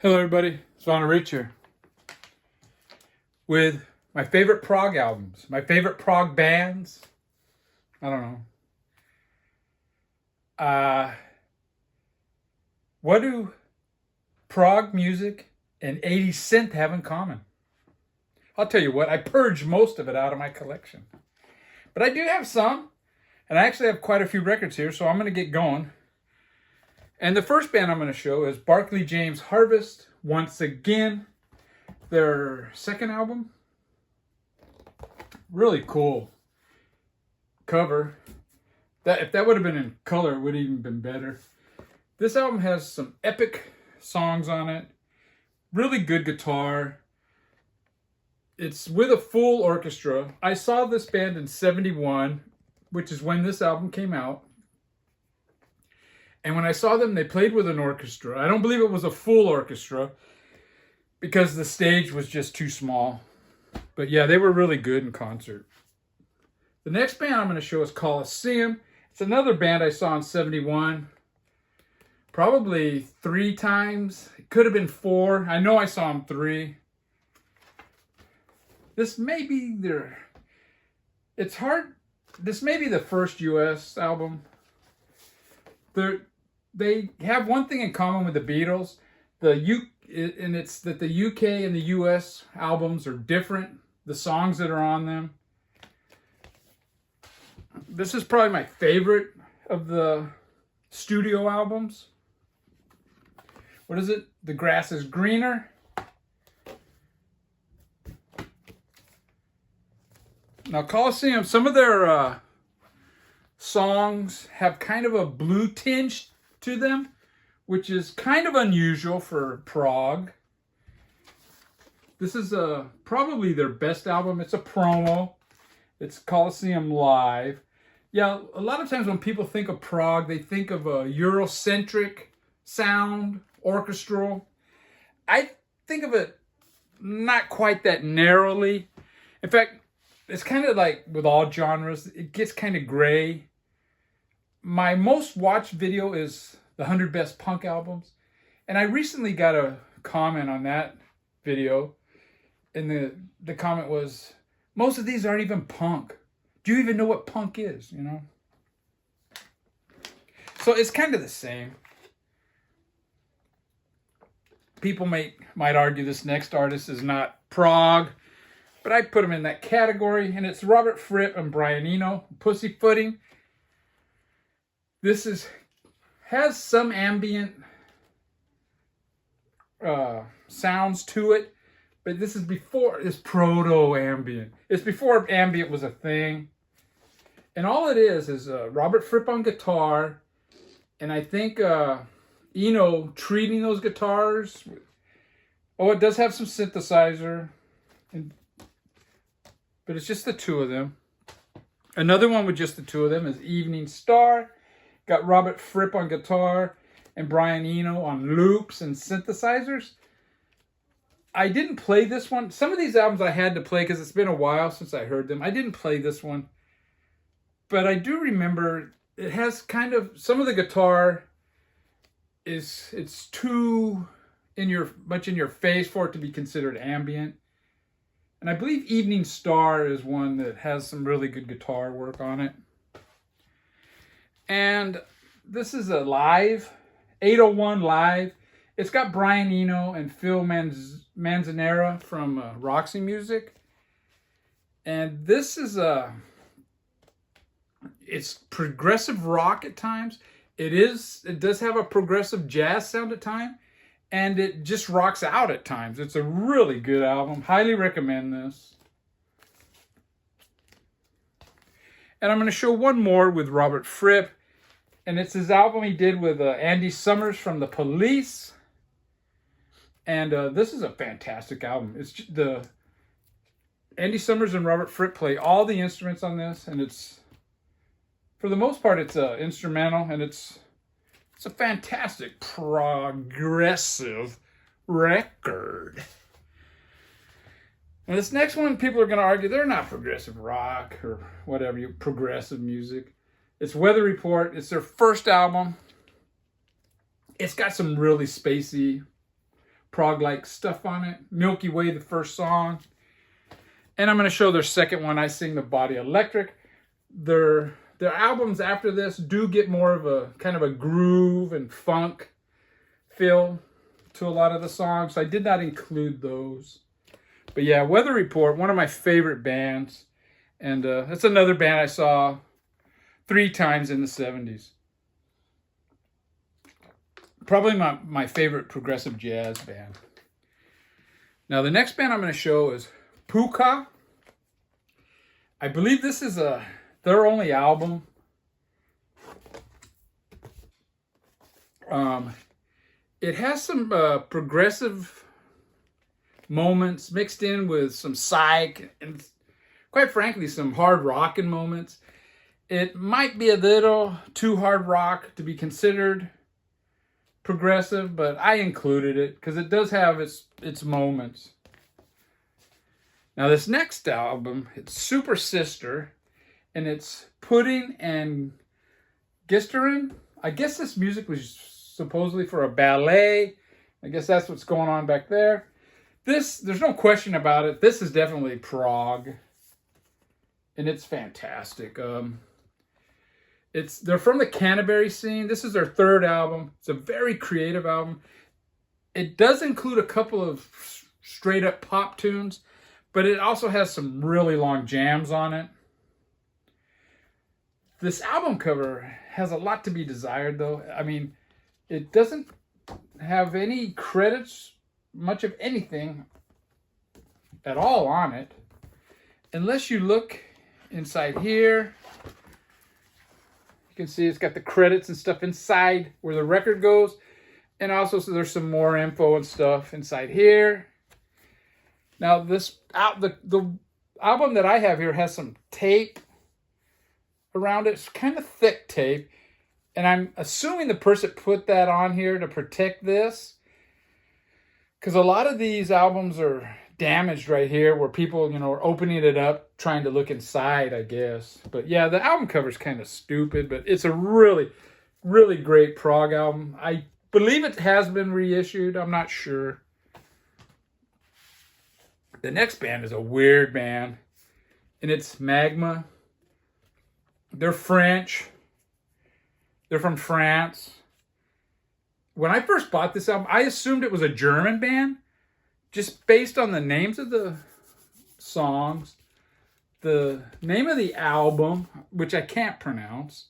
Hello everybody, it's Rich here with my favorite prog albums, my favorite prog bands. I don't know. What do prog music and 80s synth have in common? I'll tell you what, I purged most of it out of my collection. But I do have some, and I actually have quite a few records here, so I'm going to get going. And the first band I'm going to show is Barclay James Harvest, once again. Their second album. Really cool cover. If that would have been in color, it would have even been better. This album has some epic songs on it. Really good guitar. It's with a full orchestra. I saw this band in '71, which is when this album came out. And when I saw them, they played with an orchestra. I don't believe it was a full orchestra because the stage was just too small. But yeah, they were really good in concert. The next band I'm going to show is Coliseum. It's another band I saw in '71. Probably 3 times. It could have been 4. I know I saw them 3. This may be their... It's hard... This may be the first U.S. album. They have one thing in common with the Beatles. And it's that the UK and the US albums are different. The songs that are on them. This is probably my favorite of the studio albums. What is it? The Grass is Greener. Now Coliseum, some of their songs have kind of a blue tinge to them, which is kind of unusual for prog. This is probably their best album. It's a promo. It's Coliseum Live. Yeah, a lot of times when people think of prog, they think of a Eurocentric sound, orchestral. I think of it not quite that narrowly. In fact, it's kind of like with all genres, it gets kind of gray. My most watched video is the 100 Best Punk Albums. And I recently got a comment on that video. And the comment was, most of these aren't even punk. Do you even know what punk is, you know? So it's kind of the same. People might argue this next artist is not prog, but I put him in that category. And it's Robert Fripp and Brian Eno, Pussyfooting. This has some ambient sounds to it, but this is before, it's proto-ambient. It's before ambient was a thing. And all it is Robert Fripp on guitar, and I think Eno treating those guitars. Oh, it does have some synthesizer, but it's just the two of them. Another one with just the two of them is Evening Star. Got Robert Fripp on guitar and Brian Eno on loops and synthesizers. I didn't play this one. Some of these albums I had to play because it's been a while since I heard them. I didn't play this one. But I do remember it has kind of, some of the guitar it's too much in your face for it to be considered ambient. And I believe Evening Star is one that has some really good guitar work on it. And this is a live, 801 live. It's got Brian Eno and Phil Manzanera from Roxy Music. And this is it's progressive rock at times. It does have a progressive jazz sound at times. And it just rocks out at times. It's a really good album. Highly recommend this. And I'm going to show one more with Robert Fripp. And it's his album he did with Andy Summers from The Police. And this is a fantastic album. It's just Andy Summers and Robert Fripp play all the instruments on this. And it's, for the most part, it's instrumental. And it's a fantastic progressive record. And this next one, people are going to argue they're not progressive rock or whatever, progressive music. It's Weather Report. It's their first album. It's got some really spacey prog-like stuff on it. Milky Way, the first song. And I'm going to show their second one, I Sing the Body Electric. Their albums after this do get more of a kind of a groove and funk feel to a lot of the songs. I did not include those. But yeah, Weather Report, one of my favorite bands. And that's another band I saw 3 times in the 70s. Probably my favorite progressive jazz band. Now the next band I'm going to show is Puka. I believe this is their only album. It has some progressive moments mixed in with some psych and, quite frankly, some hard rocking moments. It might be a little too hard rock to be considered progressive, but I included it because it does have its moments. Now this next album, it's Super Sister, and it's Pudding and Glycerin. I guess this music was supposedly for a ballet. I guess that's what's going on back there. There's no question about it. This is definitely prog, and it's fantastic. They're from the Canterbury scene. This is their 3rd album. It's a very creative album. It does include a couple of straight up pop tunes, but it also has some really long jams on it. This album cover has a lot to be desired, though. I mean, it doesn't have any credits, much of anything at all on it, unless you look inside here. You can see it's got the credits and stuff inside where the record goes, and also so there's some more info and stuff inside here. Now the album that I have here has some tape around it. It's kind of thick tape, and I'm assuming the person put that on here to protect this, because a lot of these albums are damaged right here where people, are opening it up trying to look inside, I guess. But yeah, the album cover is kind of stupid, but it's a really, really great prog album. I believe it has been reissued. I'm not sure. The next band is a weird band, and it's Magma. They're French. They're from France. When I first bought this album, I assumed it was a German band, just based on the names of the songs, the name of the album, which I can't pronounce,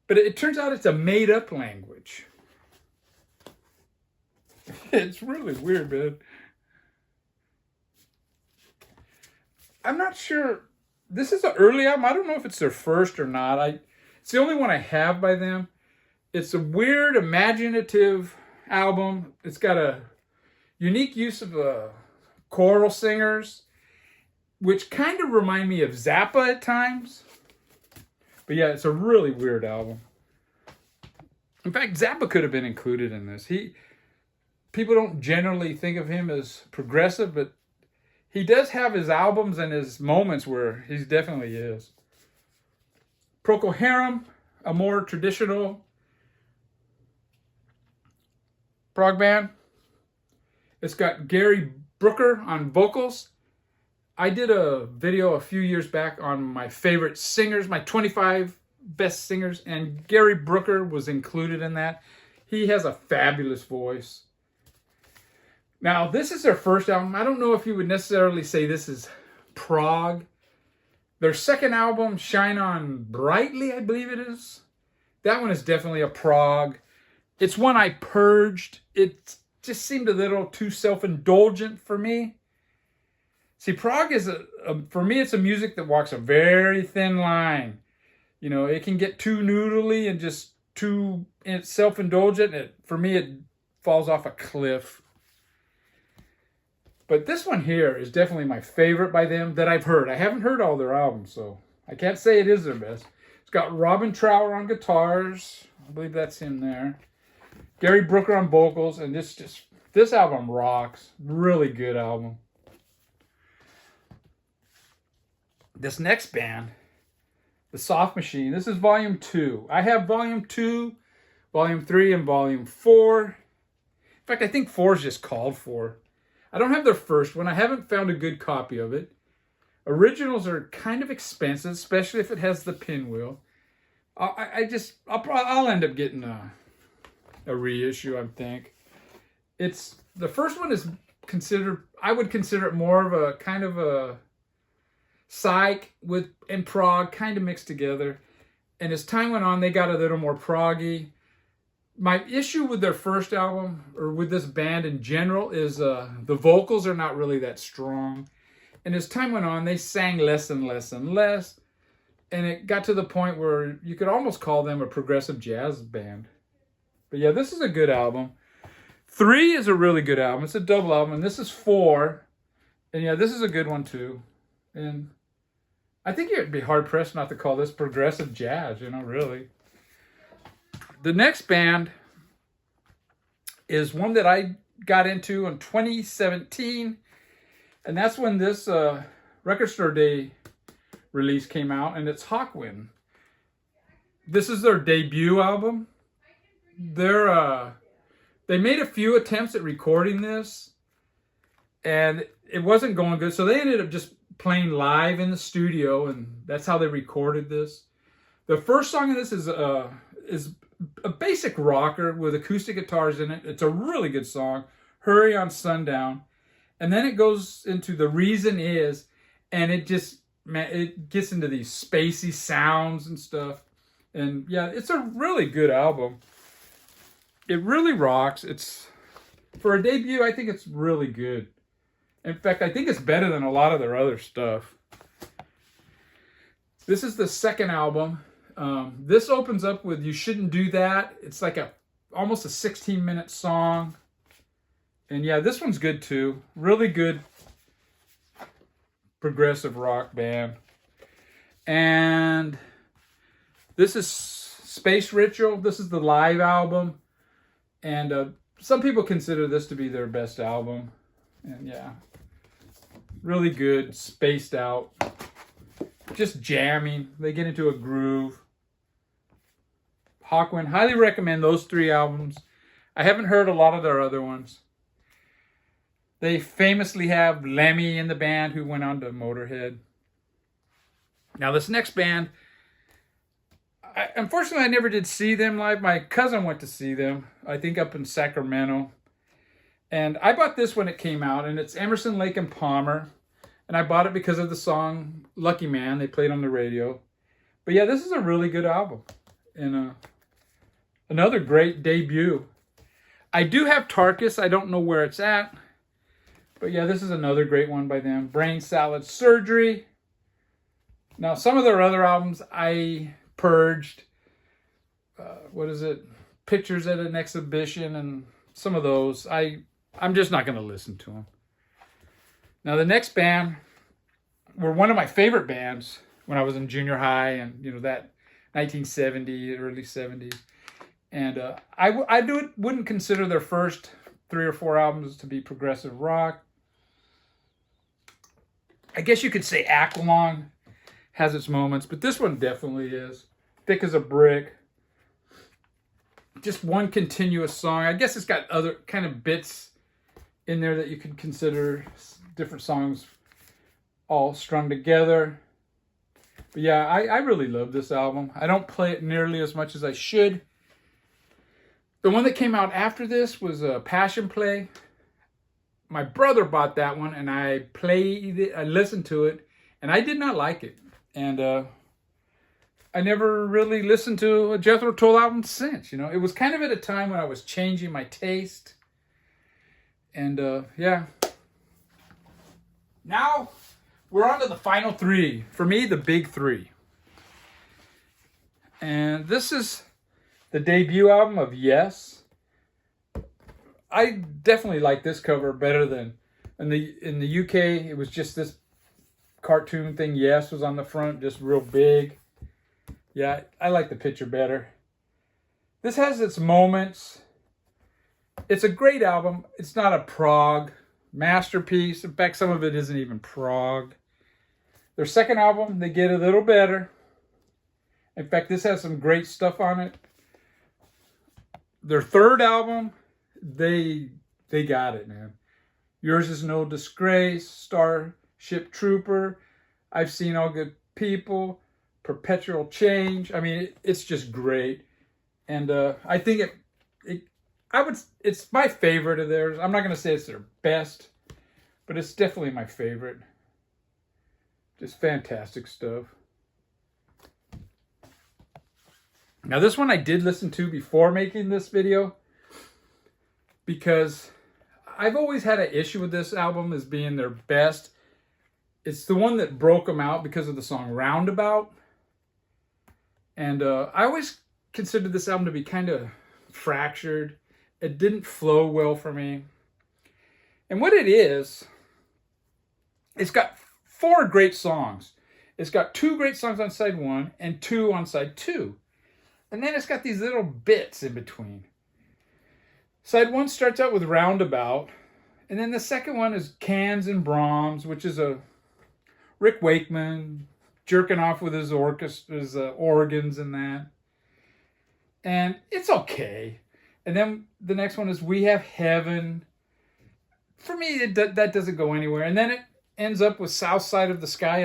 but it turns out it's a made-up language. It's really weird, man. I'm not sure. This is an early album. I don't know if it's their first or not. It's the only one I have by them. It's a weird, imaginative album. It's got a unique use of choral singers, which kind of remind me of Zappa at times. But yeah, it's a really weird album. In fact, Zappa could have been included in this. People don't generally think of him as progressive, but he does have his albums and his moments where he definitely is. Procol Harum, a more traditional prog band. It's got Gary Brooker on vocals. I did a video a few years back on my favorite singers, my 25 best singers, and Gary Brooker was included in that. He has a fabulous voice. Now, this is their first album. I don't know if you would necessarily say this is prog. Their second album, Shine On Brightly, I believe it is. That one is definitely a prog. It's one I purged. It just seemed a little too self-indulgent for me. See, prog is, for me, it's a music that walks a very thin line. It can get too noodly and just too self-indulgent. For me, it falls off a cliff. But this one here is definitely my favorite by them that I've heard. I haven't heard all their albums, so I can't say it is their best. It's got Robin Trower on guitars. I believe that's him there. Gary Brooker on vocals, and this album rocks. Really good album. This next band, The Soft Machine, this is volume 2. I have volume 2, volume 3, and volume 4. fact, I think 4 is just called for. I don't have their first one. I haven't found a good copy of it. Originals are kind of expensive, especially if it has the pinwheel. I'll end up getting a reissue, I think. The first one is I would consider it more of a kind of a psych and prog kind of mixed together. And as time went on, they got a little more proggy. My issue with their first album, or with this band in general, is the vocals are not really that strong. And as time went on, they sang less and less and less. And it got to the point where you could almost call them a progressive jazz band. But yeah, this is a good album. 3 is a really good album. It's a double album. And this is 4. And yeah, this is a good one too. And I think you'd be hard-pressed not to call this progressive jazz, really. The next band is one that I got into in 2017. And that's when this Record Store Day release came out, and it's Hawkwind. This is their debut album. They made a few attempts at recording this, and it wasn't going good. So they ended up just playing live in the studio, and that's how they recorded this. The first song of this is a basic rocker with acoustic guitars in it. It's a really good song, Hurry on Sundown. And then it goes into The Reason Is, and it gets into these spacey sounds and stuff. And yeah, it's a really good album. It really rocks. For a debut, I think it's really good. In fact, I think it's better than a lot of their other stuff. This is the second album. This opens up with You Shouldn't Do That. It's like almost a 16-minute song. And yeah, this one's good too. Really good progressive rock band. And this is Space Ritual. This is the live album. And some people consider this to be their best album. And yeah, really good, spaced out. Just jamming. They get into a groove. Hawkwind. Highly recommend those 3 albums. I haven't heard a lot of their other ones. They famously have Lemmy in the band, who went on to Motorhead. Now this next band, unfortunately I never did see them live. My cousin went to see them, I think up in Sacramento. And I bought this when it came out, and it's Emerson, Lake and Palmer. And I bought it because of the song Lucky Man they played on the radio. But yeah, this is a really good album. And another great debut. I do have Tarkus. I don't know where it's at. But yeah, this is another great one by them. Brain Salad Surgery. Now, some of their other albums I purged. Pictures at an Exhibition, and some of those. I'm just not going to listen to them. Now, the next band were one of my favorite bands when I was in junior high, and that 1970, early 70s. And I wouldn't consider their first 3 or 4 albums to be progressive rock. I guess you could say Aqualung has its moments, but this one definitely is. Thick as a Brick. Just one continuous song. I guess it's got other kind of bits in there that you could consider different songs all strung together. But yeah, I really love this album. I don't play it nearly as much as I should. The one that came out after this was Passion Play. My brother bought that one, and I played it. I listened to it, and I did not like it. And I never really listened to a Jethro Tull album since. It was kind of at a time when I was changing my taste. And yeah. Now we're on to the final 3. For me, the big 3. And this is the debut album of Yes. I definitely like this cover better than in the UK. It was just this cartoon thing. Yes was on the front, just real big. Yeah, I like the picture better. This has its moments. It's a great album. It's not a prog masterpiece. In fact, some of it isn't even prog. Their second album, they get a little better. In fact, this has some great stuff on it. Their third album they got it, man. Yours Is No Disgrace, Starship Trooper, I've Seen All Good People, Perpetual Change. I mean, it's just great. And I think it's my favorite of theirs. I'm not going to say it's their best, but it's definitely my favorite. Just fantastic stuff. Now, this one I did listen to before making this video, because I've always had an issue with this album as being their best. It's the one that broke them out because of the song Roundabout. And I always considered this album to be kind of fractured. It didn't flow well for me. And what it is, it's got 4 great songs. It's got 2 great songs on side 1 and 2 on side 2. And then it's got these little bits in between. Side 1 starts out with Roundabout. And then the second one is Cans and Brahms, which is a Rick Wakeman jerking off with his orchestra, his organs and that. And it's okay. And then the next one is We Have Heaven. For me, that doesn't go anywhere. And then it ends up with South Side of the Sky.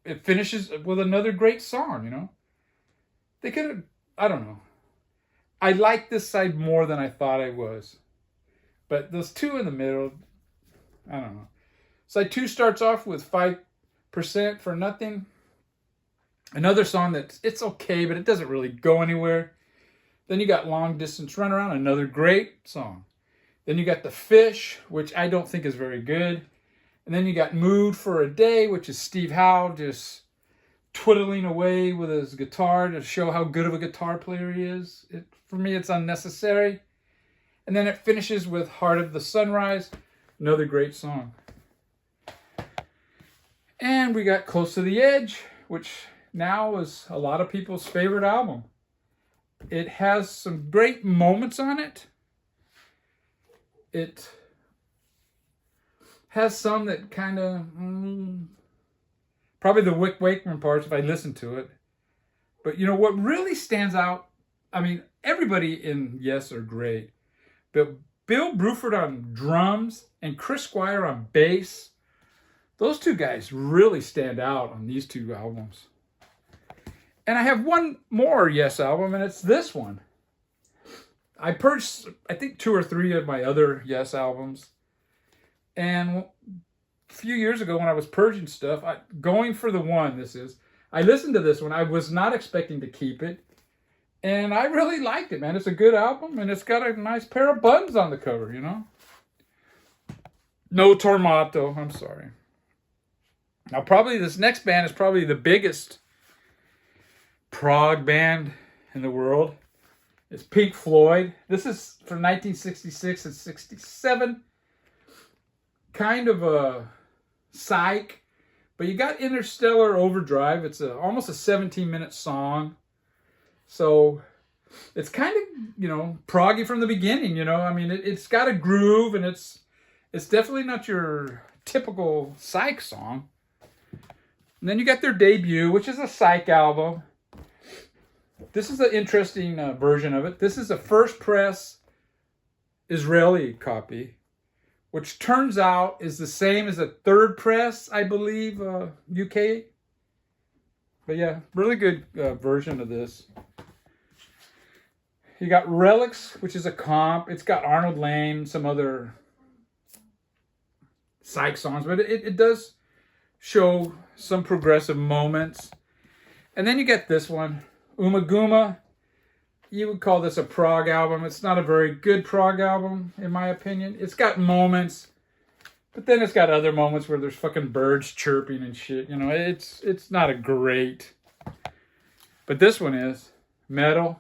It finishes with another great song, you know. They could have, I don't know. I like this side more than I thought I was. But those 2 in the middle, I don't know. Side 2 starts off with 5% for Nothing. Another song it's okay, but it doesn't really go anywhere. Then you got Long Distance Runaround, another great song. Then you got The Fish, which I don't think is very good. And then you got Mood for a Day, which is Steve Howe just twiddling away with his guitar to show how good of a guitar player he is. For me, it's unnecessary. And then it finishes with Heart of the Sunrise, another great song. And we got Close to the Edge, which now is a lot of people's favorite album. It has some great moments on it. It has some that kind of, probably the Rick Wakeman parts if I listen to it. But you know what really stands out? I mean, everybody in Yes are great. But Bill Bruford on drums and Chris Squire on bass, those 2 guys really stand out on these 2 albums. And I have one more Yes album, and it's this one. I purged, I think, 2 or 3 of my other Yes albums. And a few years ago when I was purging stuff, going for the one, I listened to this one. I was not expecting to keep it. And I really liked it, man. It's a good album, and it's got a nice pair of buttons on the cover, you know? No Tormato, I'm sorry. Now, probably this next band is probably the biggest prog band in the world. It's Pink Floyd. This is from 1966 and 67. Kind of a psych, but you got Interstellar Overdrive. It's almost a 17-minute song. So it's kind of, you know, proggy from the beginning, you know. I mean, it's got a groove, and it's definitely not your typical psych song. And then you got their debut, which is a psych album. This is an interesting version of it. This is a first press Israeli copy, which turns out is the same as a third press, I believe, UK. But yeah, really good version of this. You got Relics, which is a comp. It's got Arnold Layne, some other psych songs, but it does show some progressive moments. And then you get this one, Umaguma. You would call this a prog album. It's not a very good prog album, in my opinion. It's got moments, but then it's got other moments where there's fucking birds chirping and shit. You know, it's not a great. But this one is Metal.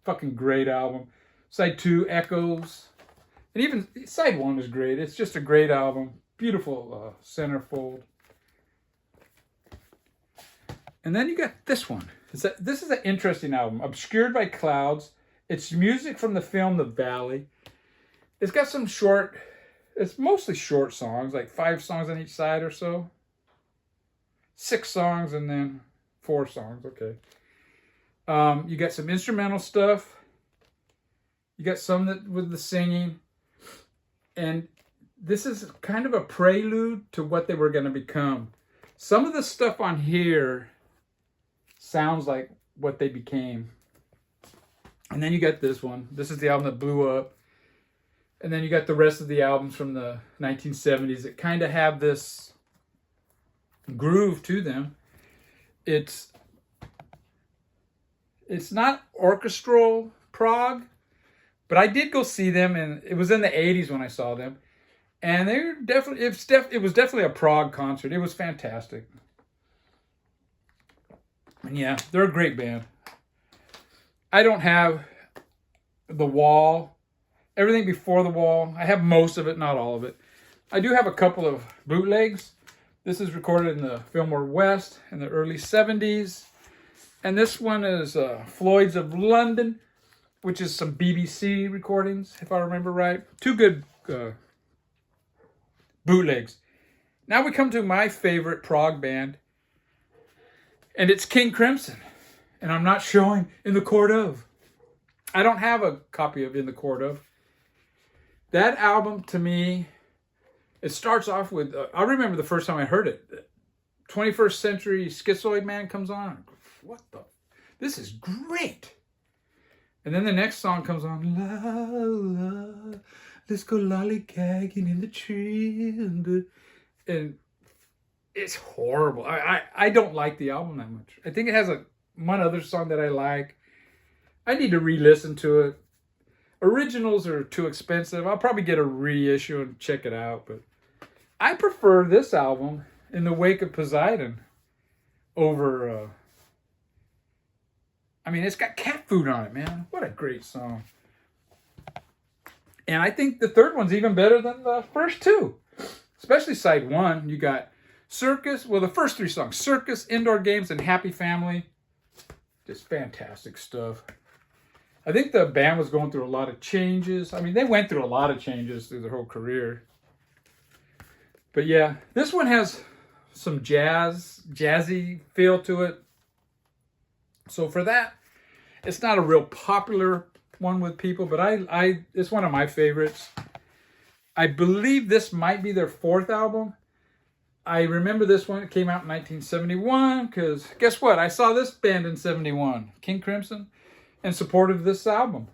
Fucking great album. Side 2, Echoes. And even side 1 is great. It's just a great album. Beautiful centerfold. And then you got this one. This is an interesting album. Obscured by Clouds. It's music from the film The Valley. It's got some short, it's mostly short songs, like 5 songs on each side or so. 6 songs and then 4 songs, okay. You got some instrumental stuff. You got some that with the singing. And this is kind of a prelude to what they were going to become. Some of the stuff on here sounds like what they became. And then you got this one. This is the album that blew up. And then you got the rest of the albums from the 1970s that kind of have this groove to them. It's not orchestral prog, but I did go see them, and it was in the 80s when I saw them. And they were definitely, it was definitely a prog concert. It was fantastic. And yeah, they're a great band. I don't have The Wall. Everything before The Wall. I have most of it, not all of it. I do have a couple of bootlegs. This is recorded in the Fillmore West in the early 70s. And this one is Floyd's of London, which is some BBC recordings, if I remember right. Two good bootlegs. Now we come to my favorite prog band, and it's King Crimson. And I'm not showing In the Court of. I don't have a copy of In the Court of. That album, to me, it starts off with, I remember the first time I heard it. 21st Century Schizoid Man comes on. What the? This is great. And then the next song comes on. La, la, let's go lollygagging in the tree. And it's horrible. I don't like the album that much. I think it has one other song that I like. I need to re-listen to it. Originals are too expensive. I'll probably get a reissue and check it out. But I prefer this album, In the Wake of Poseidon, over... I mean, it's got cat food on it, man. What a great song. And I think the third one's even better than the first two. Especially side one. You got Circus. Well, the first three songs. Circus, Indoor Games, and Happy Family. Just fantastic stuff. I think the band was going through a lot of changes. I mean, they went through a lot of changes through their whole career. But yeah, this one has some jazzy feel to it. So for that, it's not a real popular one with people, but it's one of my favorites. I believe this might be their fourth album. I remember this one. It came out in 1971 because guess what? I saw this band in 71, King Crimson, and supported this album.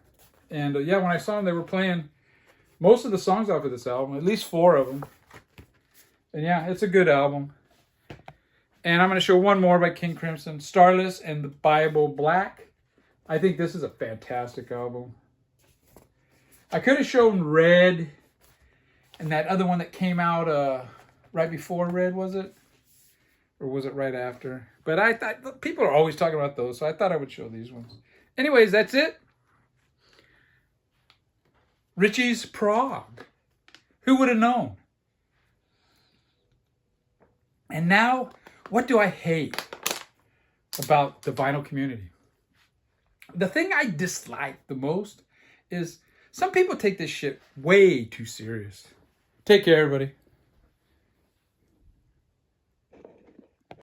And yeah, when I saw them, they were playing most of the songs off of this album, at least 4 of them. And yeah, it's a good album. And I'm going to show one more by King Crimson, Starless and the Bible Black. I think this is a fantastic album. I could have shown Red and that other one that came out right before Red, was it? Or was it right after? But I thought people are always talking about those, so I thought I would show these ones. Anyways, that's it. Richie's Prog. Who would have known? And now, what do I hate about the vinyl community? The thing I dislike the most is some people take this shit way too serious. Take care, everybody.